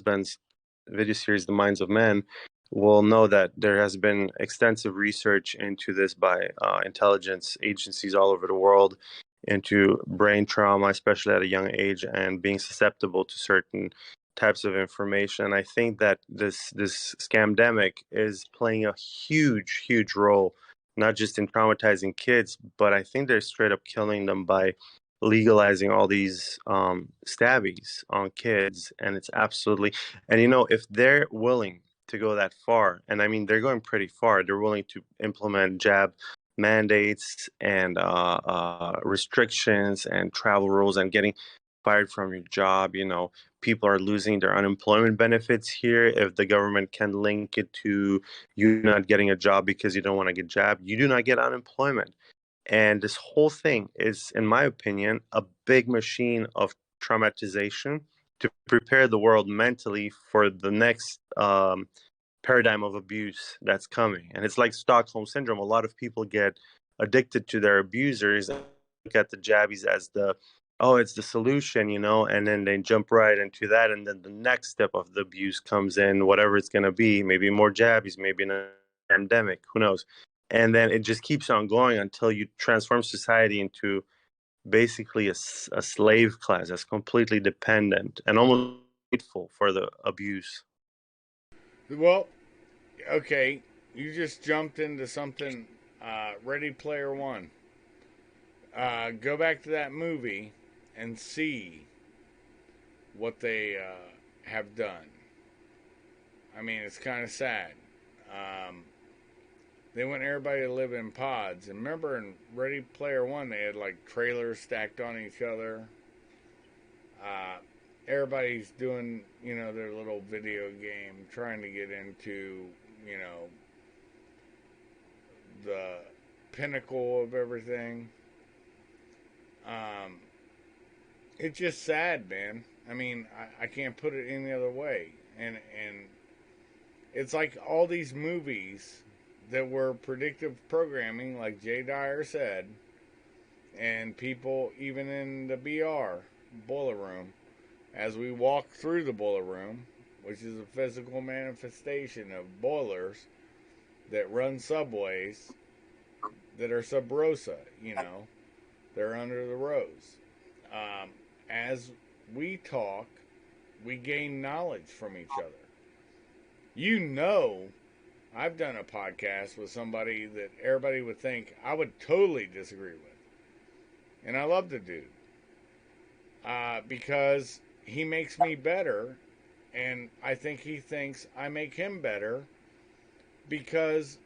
husband's video series, The Minds of Men, will know that there has been extensive research into this by intelligence agencies all over the world into brain trauma, especially at a young age, and being susceptible to certain types of information. I think that this scamdemic is playing a huge role, not just in traumatizing kids, but I think they're straight up killing them by legalizing all these stabbies on kids. And it's absolutely, and if they're willing to go that far, and I mean they're going pretty far, they're willing to implement jab mandates and restrictions and travel rules and getting fired from your job. People are losing their unemployment benefits here. If the government can link it to you not getting a job because you don't want to get jabbed, you do not get unemployment. And this whole thing is, in my opinion, a big machine of traumatization to prepare the world mentally for the next paradigm of abuse that's coming. And it's like Stockholm syndrome. A lot of people get addicted to their abusers and look at the jabbies as it's the solution, and then they jump right into that. And then the next step of the abuse comes in, whatever it's going to be, maybe more jabbies, maybe a pandemic, who knows? And then it just keeps on going until you transform society into basically a slave class that's completely dependent and almost grateful for the abuse. Well, okay, you just jumped into something. Ready Player One. Go back to that movie and see what they have done. I mean, it's kind of sad. Um, they want everybody to live in pods. And remember in Ready Player One, they had like trailers stacked on each other. Uh, Everybody's doing, their little video game, trying to get into, you know, the pinnacle of everything. Um, it's just sad, man. I mean, I can't put it any other way. And it's like all these movies that were predictive programming, like Jay Dyer said, and people even in the BR boiler room, as we walk through the boiler room, which is a physical manifestation of boilers that run subways that are sub rosa, they're under the rose. Um, as we talk, we gain knowledge from each other. You know, I've done a podcast with somebody that everybody would think I would totally disagree with. And I love the dude because he makes me better. And I think he thinks I make him better because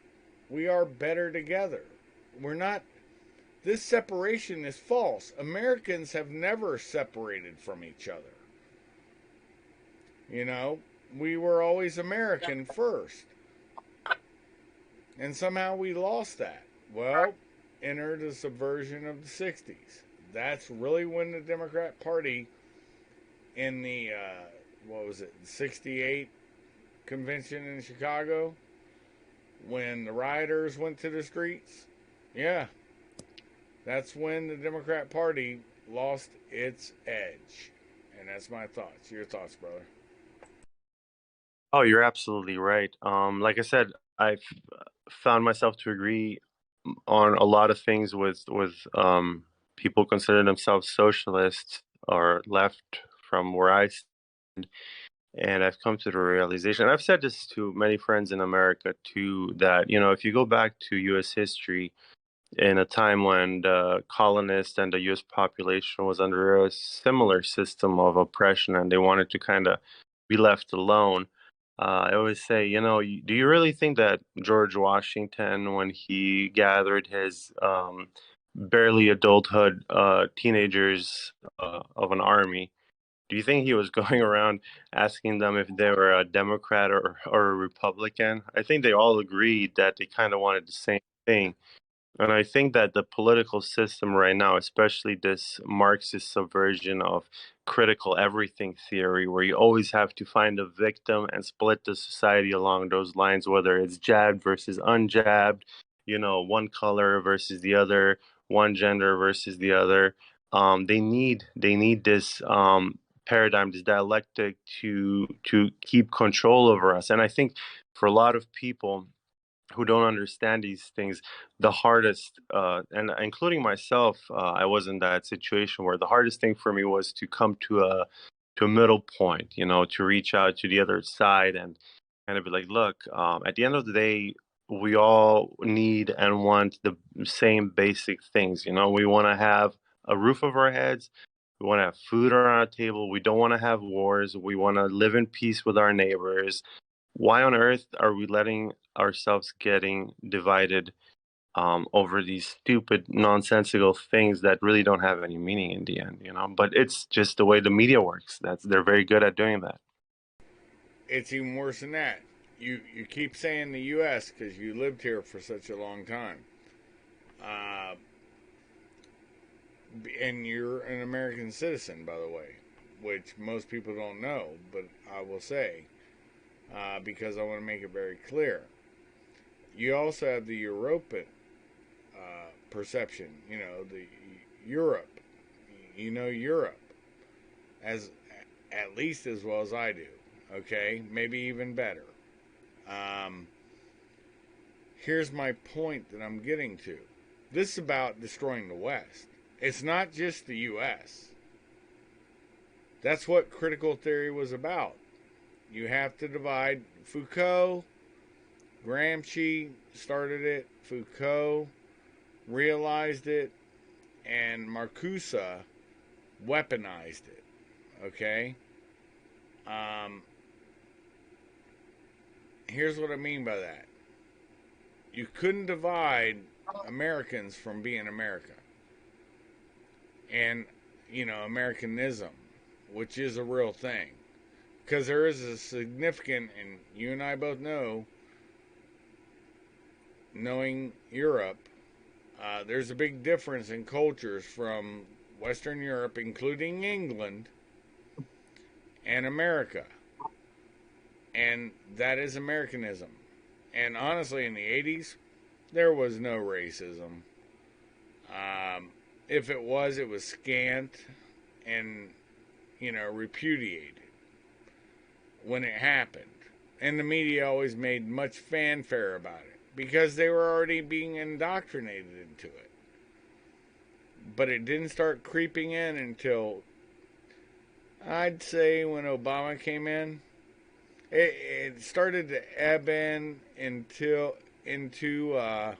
we are better together. We're not, this separation is false. Americans have never separated from each other. We were always American first. And somehow we lost that. Well, enter the subversion of the 60s. That's really when the Democrat Party in the, 68 convention in Chicago, when the rioters went to the streets. Yeah, that's when the Democrat Party lost its edge. And that's my thoughts. Your thoughts, brother. Oh, you're absolutely right. Like I said, I've found myself to agree on a lot of things with people consider themselves socialists or left from where I stand. And I've come to the realization, I've said this to many friends in America too, that, if you go back to US history in a time when the colonists and the US population was under a similar system of oppression and they wanted to kind of be left alone, I always say, do you really think that George Washington, when he gathered his barely adulthood teenagers of an army, do you think he was going around asking them if they were a Democrat or a Republican? I think they all agreed that they kind of wanted the same thing. And I think that the political system right now, especially this Marxist subversion of critical everything theory, where you always have to find a victim and split the society along those lines, whether it's jabbed versus unjabbed, one color versus the other, one gender versus the other. They need this paradigm, this dialectic to keep control over us. And I think for a lot of people who don't understand these things, the hardest, and including myself, I was in that situation where the hardest thing for me was to come to a middle point, to reach out to the other side and kind of be like, look, at the end of the day, we all need and want the same basic things. We want to have a roof over our heads. We want to have food on our table. We don't want to have wars. We want to live in peace with our neighbors. Why on earth are we letting ourselves getting divided over these stupid, nonsensical things that really don't have any meaning in the end? But it's just the way the media works. They're very good at doing that. It's even worse than that. You keep saying the U.S. because you lived here for such a long time, uh, and you're an American citizen, by the way, which most people don't know, but I will say because I want to make it very clear. You also have the European perception. The Europe. Europe as at least as well as I do. Okay, maybe even better. Um, Here's my point that I'm getting to. This is about destroying the West. It's not just the U.S. That's what critical theory was about. You have to divide. Foucault, Gramsci started it. Foucault realized it, and Marcuse weaponized it. Okay? Um, Here's what I mean by that. You couldn't divide Americans from being America. And, Americanism, which is a real thing. Because there is a significant, and you and I both know, knowing Europe, there's a big difference in cultures from Western Europe, including England, and America. And that is Americanism. And honestly, in the 80s, there was no racism. If it was scant and, repudiated when it happened. And the media always made much fanfare about it because they were already being indoctrinated into it. But it didn't start creeping in until, I'd say, when Obama came in. It started to ebb in into the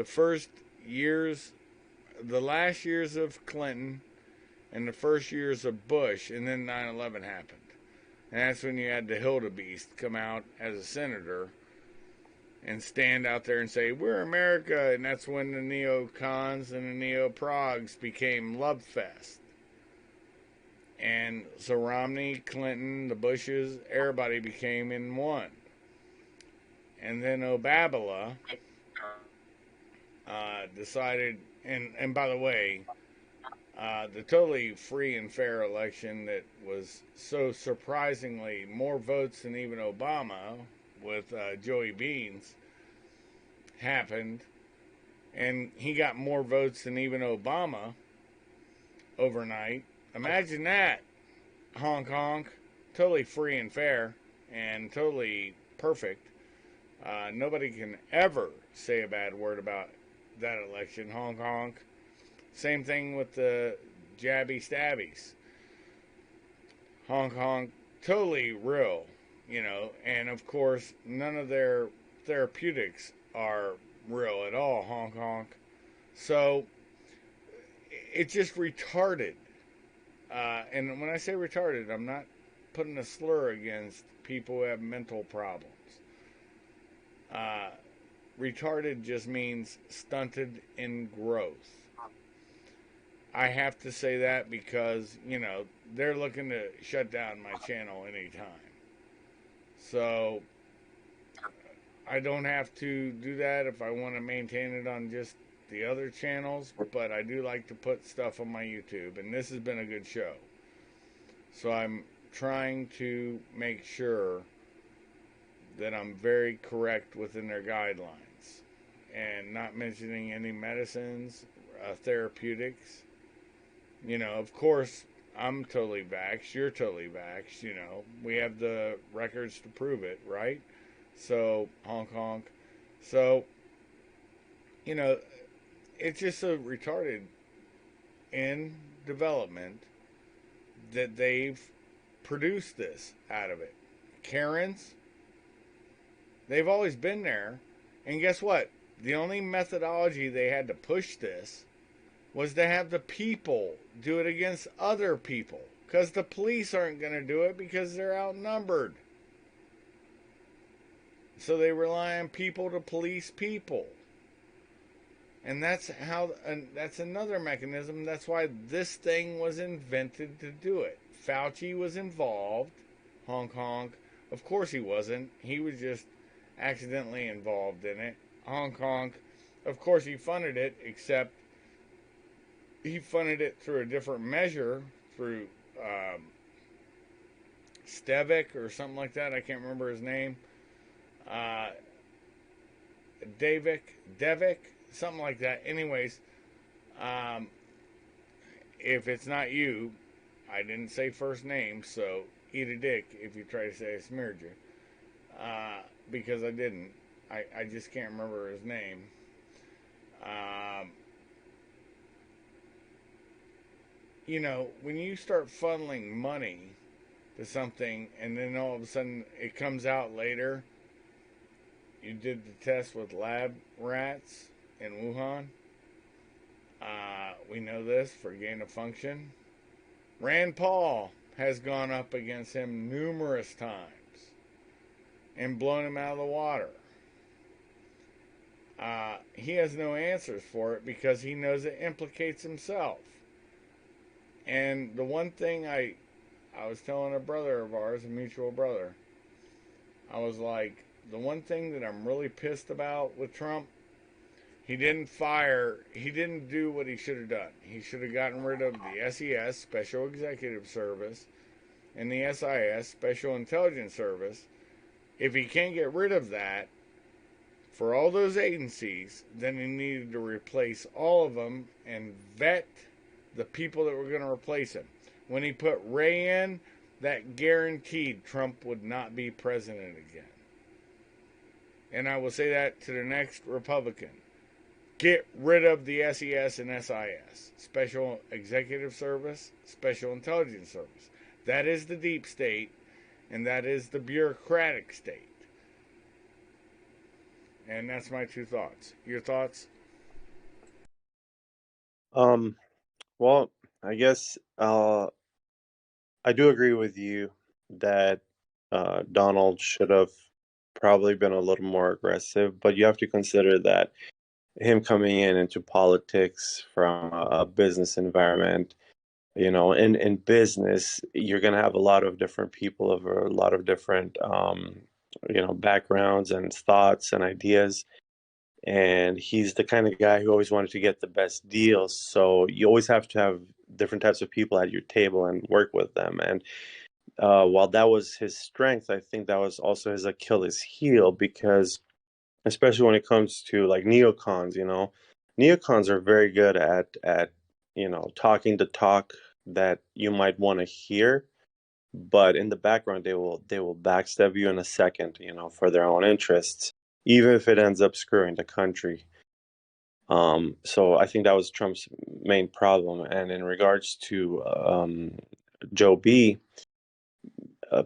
first years, the last years of Clinton, and the first years of Bush, and then 9/11 happened, and that's when you had the Hildebeest come out as a senator and stand out there and say we're America, and that's when the neocons and the neo-progs became love fest. And so Romney, Clinton, the Bushes, everybody became in one. And then Obama decided, and by the way, the totally free and fair election that was so surprisingly more votes than even Obama with Joey Beans happened. And he got more votes than even Obama overnight. Imagine that. Honk honk. Totally free and fair and totally perfect. Nobody can ever say a bad word about that election. Honk honk. Same thing with the jabby stabbies. Honk honk. Totally real, and of course, none of their therapeutics are real at all. Honk honk. So it's just retarded. And when I say retarded, I'm not putting a slur against people who have mental problems. Retarded just means stunted in growth. I have to say that because, they're looking to shut down my channel anytime. So I don't have to do that if I want to maintain it on just the other channels, but I do like to put stuff on my YouTube, and this has been a good show. So I'm trying to make sure that I'm very correct within their guidelines and not mentioning any medicines, therapeutics. Of course, I'm totally vaxxed. You're totally vaxxed. You know, we have the records to prove it, right? So, honk honk. So, you know, it's just so retarded in development that they've produced this out of it. Karens, they've always been there. And guess what? The only methodology they had to push this was to have the people do it against other people. Because the police aren't going to do it because they're outnumbered. So they rely on people to police people. And that's another mechanism. That's why this thing was invented to do it. Fauci was involved. Honk honk. Of course he wasn't. He was just accidentally involved in it. Honk honk. Of course he funded it, except he funded it through a different measure, through Stevic or something like that. I can't remember his name. Uh, Devic, something like that. Anyways, um, if it's not you, I didn't say first name, so eat a dick if you try to say I smeared you. Because I didn't. I just can't remember his name. Um, you know, when you start funneling money to something and then all of a sudden it comes out later, you did the test with lab rats in Wuhan. We know this for gain of function. Rand Paul has gone up against him numerous times and blown him out of the water. He has no answers for it because he knows it implicates himself. And the one thing I was telling a brother of ours, a mutual brother, I was like, the one thing that I'm really pissed about with Trump, he didn't do what he should have done. He should have gotten rid of the SES, Special Executive Service, and the SIS, Special Intelligence Service. If he can't get rid of that for all those agencies, then he needed to replace all of them and vet the people that were going to replace him. When he put Ray in, that guaranteed Trump would not be president again. And I will say that to the next Republican. Get rid of the SES and SIS, Special Executive Service, Special Intelligence Service. That is the deep state, and that is the bureaucratic state. And that's my two thoughts. Your thoughts? Um, well, I guess I do agree with you that Donald should have probably been a little more aggressive, but you have to consider that him coming into politics from a business environment, in business, you're going to have a lot of different people of a lot of different, backgrounds and thoughts and ideas. And he's the kind of guy who always wanted to get the best deals. So you always have to have different types of people at your table and work with them. And while that was his strength, I think that was also his Achilles heel because, especially when it comes to like neocons, neocons are very good at talking the talk that you might want to hear, but in the background they will backstab you in a second, for their own interests, even if it ends up screwing the country. So I think that was Trump's main problem. And in regards to Joe B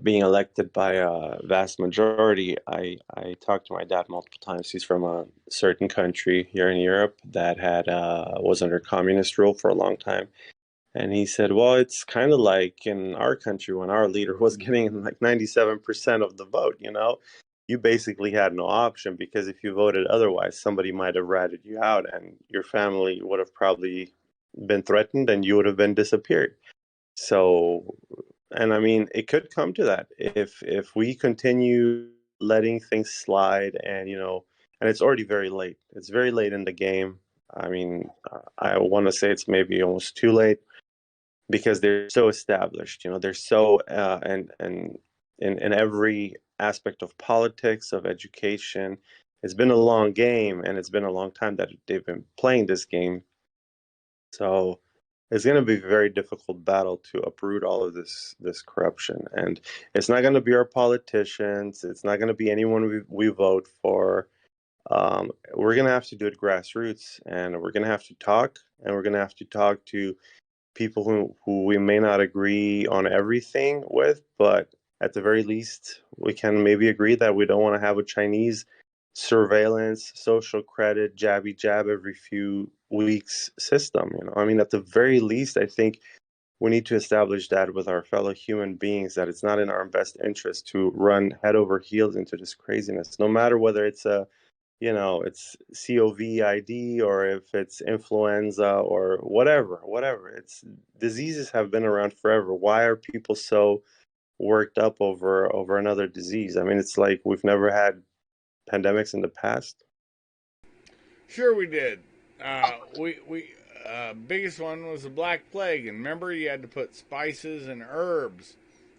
being elected by a vast majority, I talked to my dad multiple times. He's from a certain country here in Europe that had was under communist rule for a long time. And he said, well, it's kind of like in our country when our leader was getting like 97% of the vote, you basically had no option because if you voted otherwise, somebody might have ratted you out and your family would have probably been threatened and you would have been disappeared. So, and I mean, it could come to that if we continue letting things slide and it's already very late. It's very late in the game. I mean, I want to say it's maybe almost too late because they're so established. They're so and in every aspect of politics, of education. It's been a long game, and it's been a long time that they've been playing this game. So it's going to be a very difficult battle to uproot all of this corruption, and it's not going to be our politicians. It's not going to be anyone we vote for. We're going to have to do it grassroots, and we're going to have to talk, and we're going to have to talk to people who we may not agree on everything with, but at the very least, we can maybe agree that we don't want to have a Chinese surveillance, social credit, jabby jab every few weeks system. I mean, at the very least, I think we need to establish that with our fellow human beings, that it's not in our best interest to run head over heels into this craziness, no matter whether it's it's COVID or if it's influenza or whatever. It's diseases have been around forever. Why are people so worked up over another disease? I mean, it's like we've never had pandemics in the past. Sure, we did. We biggest one was the Black Plague, and remember you had to put spices and herbs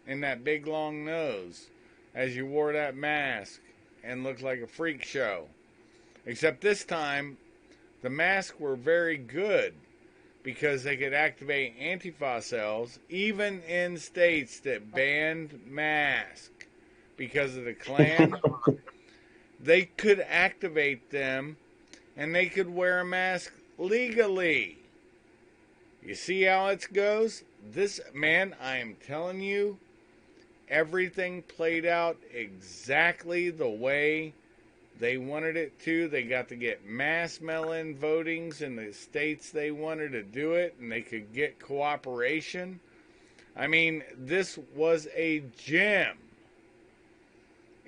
in that big long nose as you wore that mask and looked like a freak show. Except this time, the masks were very good because they could activate antifa cells even in states that banned masks because of the Klan. They could activate them and they could wear a mask legally. You see how it goes? This, man, I am telling you, everything played out exactly the way they wanted it to. They got to get mass mail-in votings in the states they wanted to do it, and they could get cooperation. I mean, this was a gem.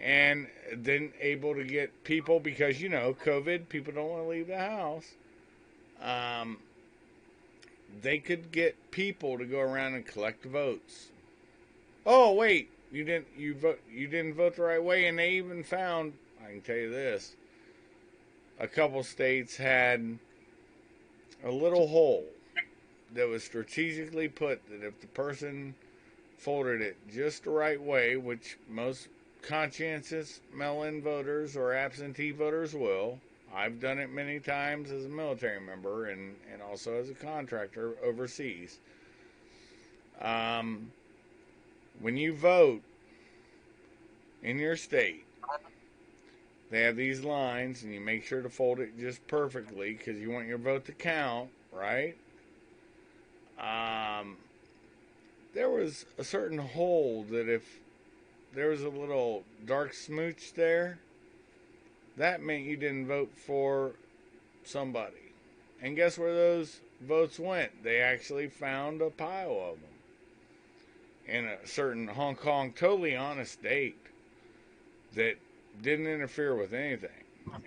And then able to get people, because, COVID, people don't want to leave the house. Um, they could get people to go around and collect the votes. Oh, wait, you didn't vote the right way, and they even found, I can tell you this, a couple states had a little hole that was strategically put that if the person folded it just the right way, which most conscientious mail-in voters or absentee voters will. I've done it many times as a military member and also as a contractor overseas. Um, when you vote in your state, they have these lines, and you make sure to fold it just perfectly because you want your vote to count, right? Um, there was a certain hole that if there was a little dark smooch there, that meant you didn't vote for somebody. And guess where those votes went? They actually found a pile of them in a certain Hong Kong, totally honest state that didn't interfere with anything.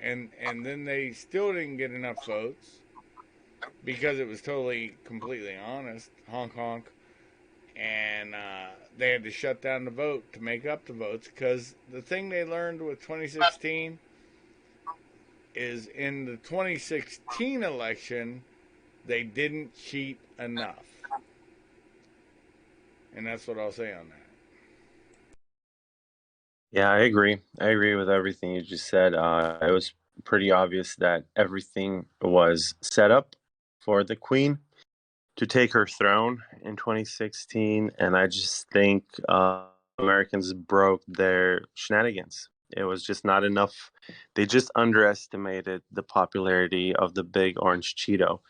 And then they still didn't get enough votes because it was totally, completely honest, Hong Kong. And they had to shut down the vote to make up the votes because the thing they learned with 2016 is in the 2016 election, they didn't cheat enough. And that's what I'll say on that. Yeah, I agree. I agree with everything you just said. It was pretty obvious that everything was set up for the Queen to take her throne in 2016, and I just think Americans broke their shenanigans. It was just not enough. They just underestimated the popularity of the big orange Cheeto.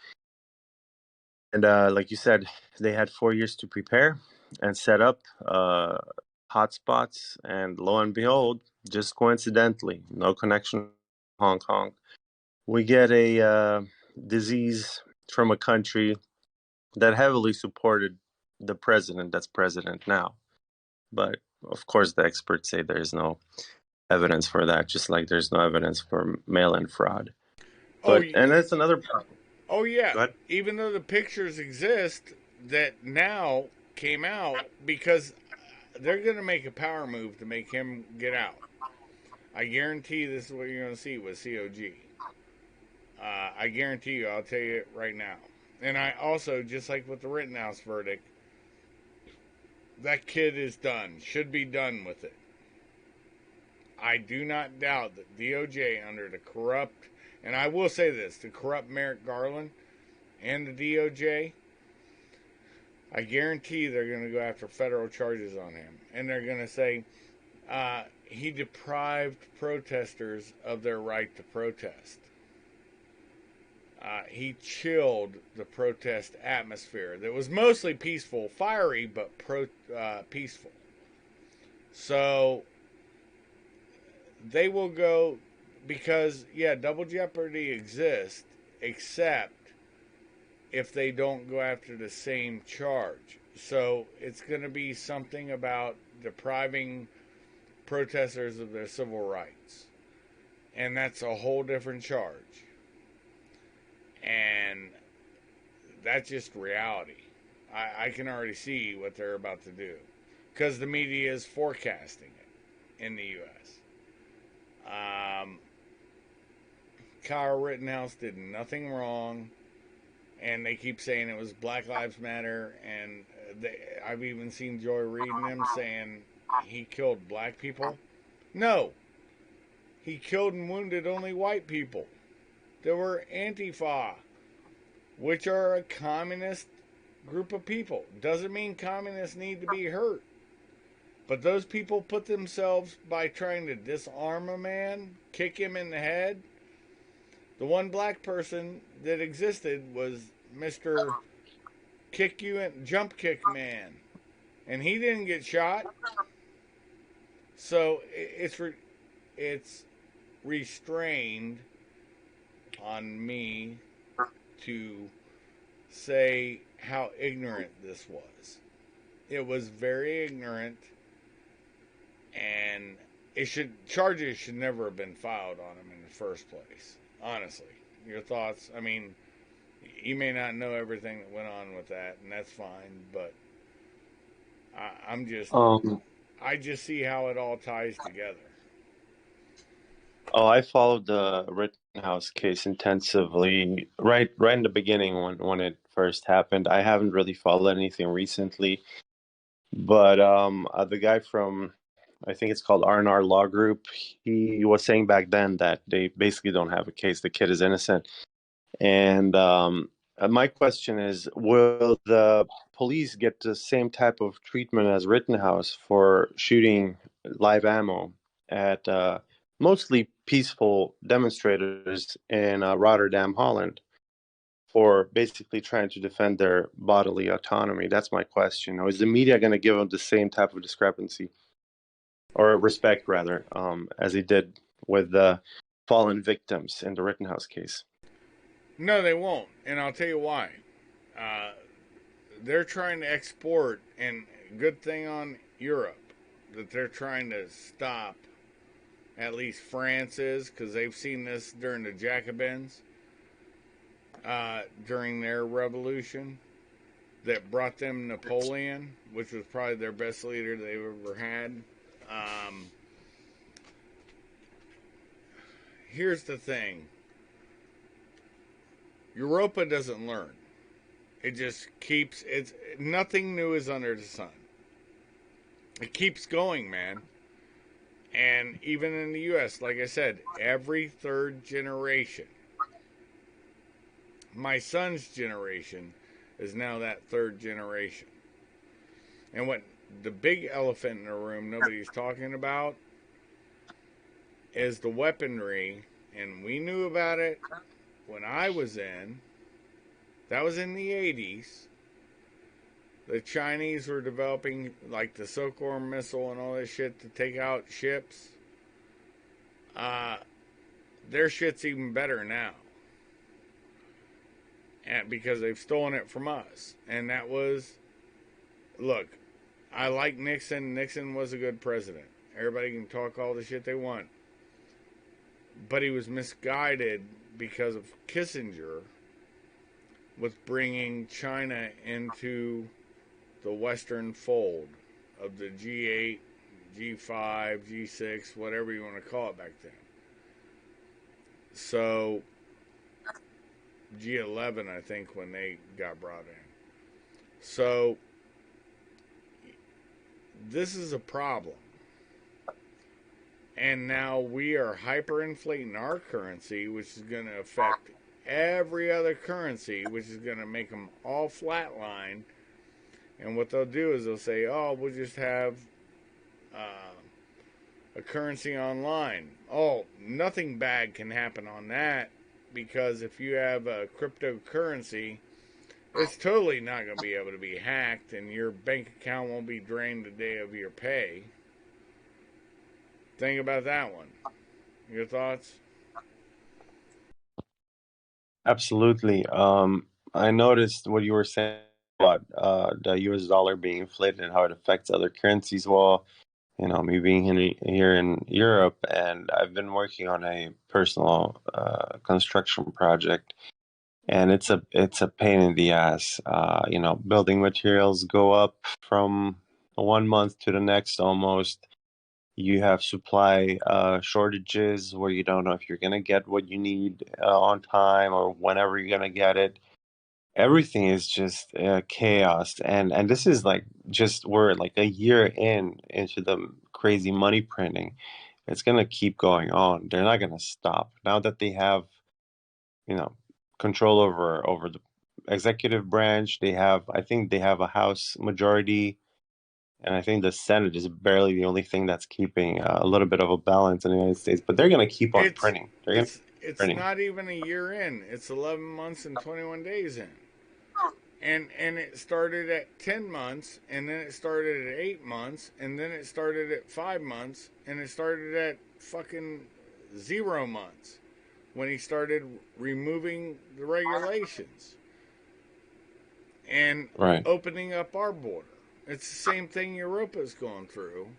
And like you said, they had 4 years to prepare and set up hotspots, and lo and behold, just coincidentally, no connection to Hong Kong, we get a disease from a country that heavily supported the president that's president now. But of course, the experts say there is no evidence for that, just like there's no evidence for mail-in fraud. Oh, And that's another problem. oh yeah. Go ahead. Even though the pictures exist that now came out because they're going to make a power move to make him get out. I guarantee this is what you're going to see with COG. I guarantee you, I'll tell you it right now. And I also, just like with the Rittenhouse verdict, that kid is done, should be done with it. I do not doubt that DOJ, under the corrupt, and I will say this, the corrupt Merrick Garland and the DOJ, I guarantee they're going to go after federal charges on him. And they're going to say he deprived protesters of their right to protest. He chilled the protest atmosphere that was mostly peaceful, fiery, but peaceful. So they will go because, yeah, double jeopardy exists, except if they don't go after the same charge. So it's going to be something about depriving protesters of their civil rights. And that's a whole different charge. And that's just reality. I can already see what they're about to do because the media is forecasting it in the U.S. Kyle Rittenhouse did nothing wrong, and they keep saying it was Black Lives Matter, and I've even seen Joy Reid and them saying he killed black people. No, he killed and wounded only white people. There were Antifa, which are a communist group of people. Doesn't mean communists need to be hurt. But those people put themselves by trying to disarm a man, kick him in the head. The one black person that existed was Mr. Kick You and Jump Kick Man. And he didn't get shot. So it's restrained on me to say how ignorant this was. It was very ignorant, and charges should never have been filed on him in the first place. Honestly, your thoughts? I mean, you may not know everything that went on with that, and that's fine. But I'm just, Um, I just see how it all ties together. oh, I followed the Rittenhouse case intensively right in the beginning when it first happened. I haven't really followed anything recently, but the guy from I think it's called R&R Law Group, he was saying back then that they basically don't have a case. The kid is innocent. And my question is, will the police get the same type of treatment as Rittenhouse for shooting live ammo at mostly peaceful demonstrators in Rotterdam, Holland, for basically trying to defend their bodily autonomy? That's my question. Or is the media going to give them the same type of discrepancy or respect, rather, as they did with the fallen victims in the Rittenhouse case? No, they won't, and I'll tell you why. Uh, they're trying to export, and good thing on Europe that they're trying to stop. At least France is, because they've seen this during the Jacobins, during their revolution that brought them Napoleon, which was probably their best leader they've ever had. Um, Here's the thing: Europa doesn't learn. It just keeps it's nothing new is under the sun. It keeps going, man. And even in the US, like I said, every third generation, my son's generation is now that third generation. And what the big elephant in the room nobody's talking about is the weaponry. And we knew about it when I was in. That was in the 80s. The Chinese were developing like the Silkworm missile and all this shit to take out ships. Their shit's even better now. And because they've stolen it from us. And that was, look, I like Nixon. Nixon was a good president. Everybody can talk all the shit they want. But he was misguided because of Kissinger with bringing China into the Western fold of the G8, G5, G6, whatever you want to call it back then. So, G11, I think, when they got brought in. So, this is a problem. And now we are hyperinflating our currency, which is going to affect every other currency, which is going to make them all flatline. And what they'll do is they'll say, "Oh, we'll just have uh, a currency online." Oh, nothing bad can happen on that because if you have a cryptocurrency, it's totally not going to be able to be hacked, and your bank account won't be drained the day of your pay. Think about that one. Your thoughts? Absolutely. I noticed what you were saying about the US dollar being inflated and how it affects other currencies. Well, me being here in Europe, and I've been working on a personal construction project, and it's a pain in the ass. Building materials go up from 1 month to the next almost. You have supply shortages where you don't know if you're gonna get what you need on time or whenever you're gonna get it. Everything is just chaos, and this is like just we're like a year into the crazy money printing. It's gonna keep going on. They're not gonna stop now that they have you know control over the executive branch. I think they have a House majority, and I think the Senate is barely the only thing that's keeping a little bit of a balance in the United States. But they're gonna keep on It's printing. They're gonna keep it's printing. not even a year in. It's 11 months and 21 days in. And it started at 10 months, and then it started at 8 months, and then it started at 5 months, and it started at fucking 0 months when he started removing the regulations and Right. opening up our border. It's the same thing Europa's going through.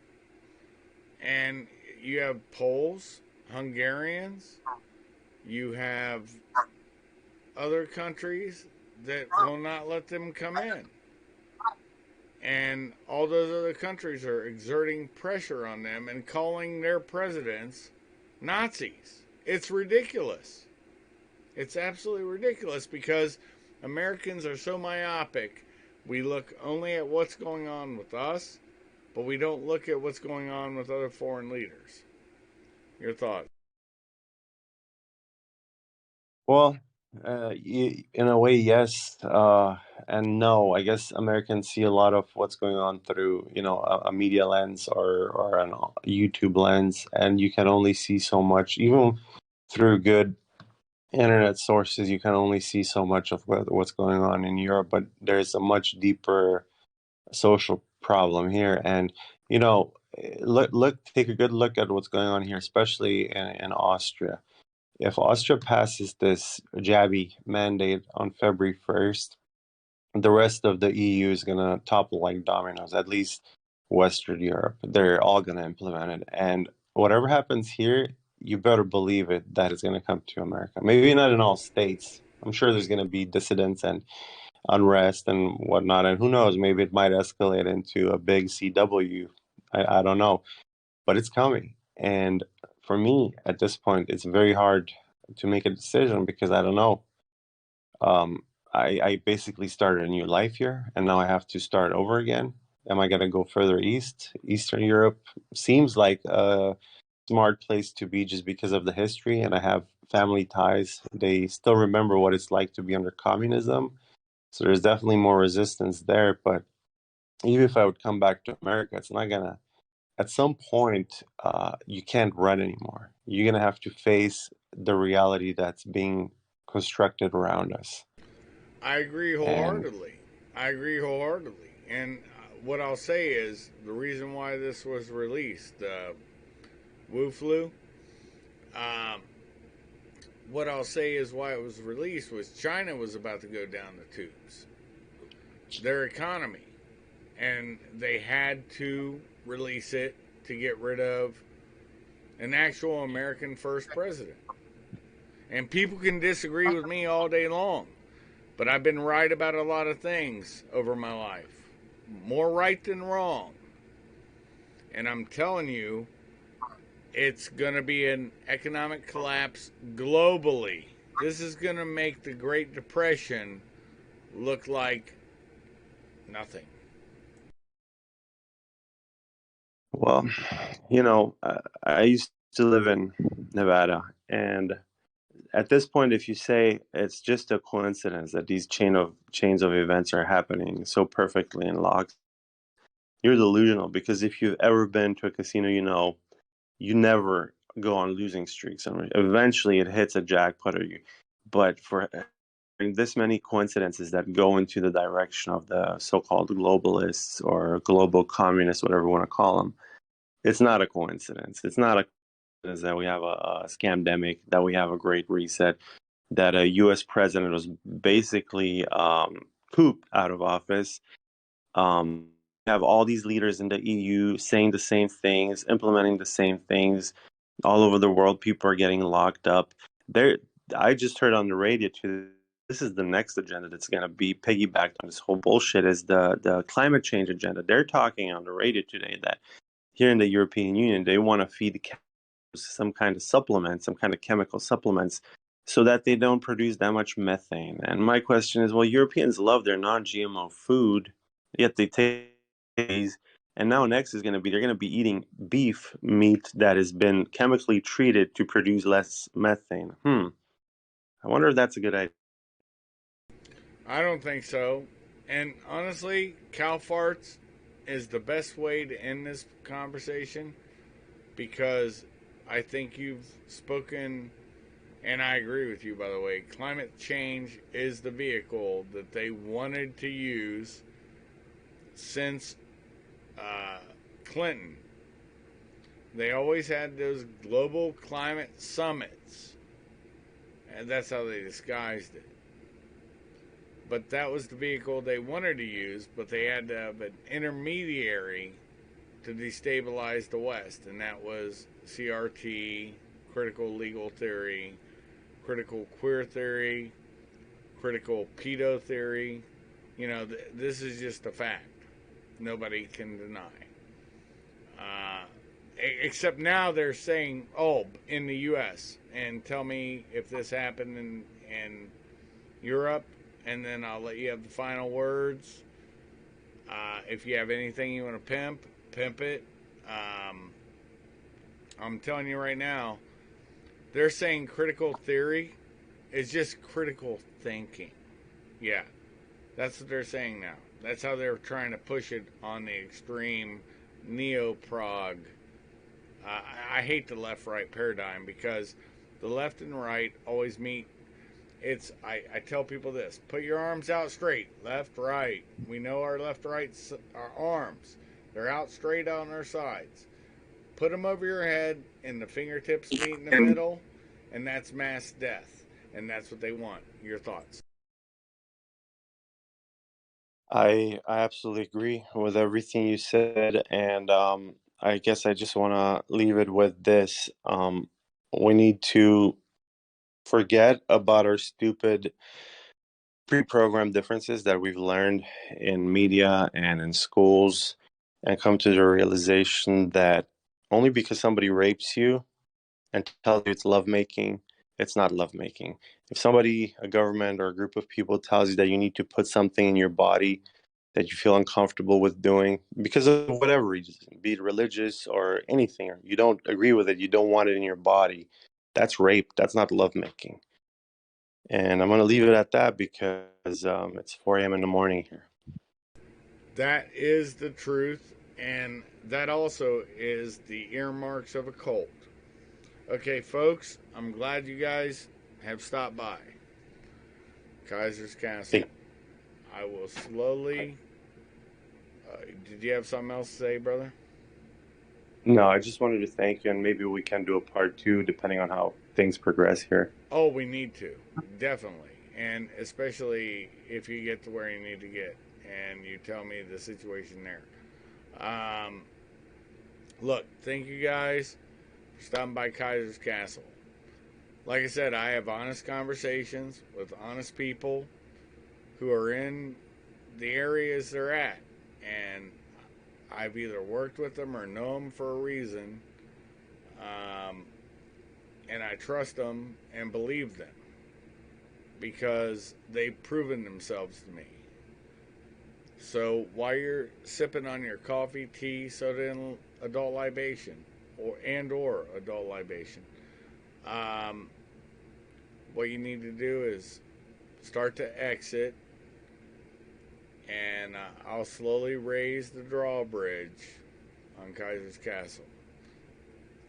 And you have Poles, Hungarians, you have other countries that will not let them come in. And all those other countries are exerting pressure on them and calling their presidents Nazis. It's ridiculous. It's absolutely ridiculous because Americans are so myopic. We look only at what's going on with us, but we don't look at what's going on with other foreign leaders. Your thoughts? Well, in a way, yes, and no. I guess Americans see a lot of what's going on through, a media lens or an YouTube lens, and you can only see so much. Even through good internet sources, you can only see so much of what's going on in Europe. But there's a much deeper social problem here, and take a good look at what's going on here, especially in Austria. If Austria passes this Jabby mandate on February 1st, the rest of the EU is going to topple like dominoes, at least Western Europe. They're all going to implement it. And whatever happens here, you better believe it that it's going to come to America. Maybe not in all states. I'm sure there's going to be dissidents and unrest and whatnot. And who knows, maybe it might escalate into a big CW. I don't know, but it's coming. And for me, at this point, it's very hard to make a decision because I don't know. Um, I basically started a new life here, and now I have to start over again. Am I going to go further east? Eastern Europe seems like a smart place to be just because of the history, and I have family ties. They still remember what it's like to be under communism. So there's definitely more resistance there. But even if I would come back to America, it's not gonna at some point, you can't run anymore. You're gonna have to face the reality that's being constructed around us. I agree And wholeheartedly. I agree wholeheartedly. And what I'll say is the reason why this was released, Wu Flu. Um, what I'll say is why it was released was China was about to go down the tubes, their economy, and they had to release it to get rid of an actual American first president. And people can disagree with me all day long, but I've been right about a lot of things over my life, more right than wrong. And I'm telling you, it's going to be an economic collapse globally. This is going to make the Great Depression look like nothing. well, I used to live in Nevada, and At this point, if you say it's just a coincidence that these chains of events are happening so perfectly in lock, you're delusional. Because if you've ever been to a casino, you know you never go on losing streaks. I mean, eventually, it hits a jackpot, or you. But for this many coincidences that go into the direction of the so-called globalists or global communists, whatever you want to call them, it's not a coincidence. It's not a coincidence that we have a scamdemic, that we have a great reset, that a U.S. president was basically cooped out of office. Have all these leaders in the EU saying the same things, implementing the same things all over the world. People are getting locked up. There, I just heard on the radio too. This is the next agenda that's going to be piggybacked on this whole bullshit. Is the climate change agenda? They're talking on the radio today that here in the European Union they want to feed some kind of supplement, some kind of chemical supplements, so that they don't produce that much methane. And my question is, well, Europeans love their non-GMO food, yet they take these. And now next is going to be they're going to be eating beef meat that has been chemically treated to produce less methane. I wonder if that's a good idea. I don't think so. And honestly, cow farts is the best way to end this conversation because I think you've spoken, and I agree with you, by the way. Climate change is the vehicle that they wanted to use since uh, Clinton. They always had those global climate summits, and that's how they disguised it. But that was the vehicle they wanted to use, but they had to have an intermediary to destabilize the West, and that was CRT, critical legal theory, critical queer theory, critical pedo theory. This is just a fact. Nobody can deny. Uh, Except now they're saying, oh, in the U.S., and tell me if this happened in Europe, and then I'll let you have the final words. If you have anything you want to pimp it. I'm telling you right now, they're saying critical theory is just critical thinking. Yeah, that's what they're saying now. That's how they're trying to push it on the extreme neo-prog. I hate the left-right paradigm because the left and right always meet. I tell people this: put your arms out straight, left, right. We know our left, right, our arms. They're out straight on our sides. Put them over your head, and the fingertips meet in the middle, and that's mass death. And that's what they want. Your thoughts? I absolutely agree with everything you said, and I guess I just want to leave it with this. We need to forget about our stupid pre-programmed differences that we've learned in media and in schools, and come to the realization that only because somebody rapes you and tells you it's lovemaking, it's not lovemaking. If somebody, a government or a group of people tells you that you need to put something in your body that you feel uncomfortable with doing because of whatever reason, be it religious or anything, or you don't agree with it, you don't want it in your body, that's rape. That's not lovemaking. And I'm going to leave it at that because it's 4 a.m. in the morning here. That is the truth, and that also is the earmarks of a cult. Okay, folks, I'm glad you guys have stopped by Kaiser's Castle. Thank- I will slowly. Did you have something else to say, brother? No, I just wanted to thank you, and maybe we can do a part two depending on how things progress here. Oh, we need to. Definitely. And especially if you get to where you need to get and you tell me the situation there. Um, Look, thank you guys for stopping by Kaiser's Castle. Like I said, I have honest conversations with honest people who are in the areas they're at. And I've either worked with them or know them for a reason. Um, and I trust them and believe them because they've proven themselves to me. So while you're sipping on your coffee, tea, soda, and adult libation, or adult libation, um, what you need to do is start to exit, and I'll slowly raise the drawbridge on Kaiser's Castle.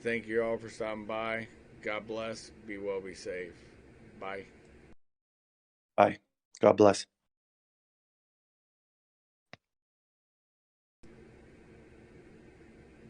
Thank you all for stopping by. God bless. Be well, be safe. Bye. Bye. God bless.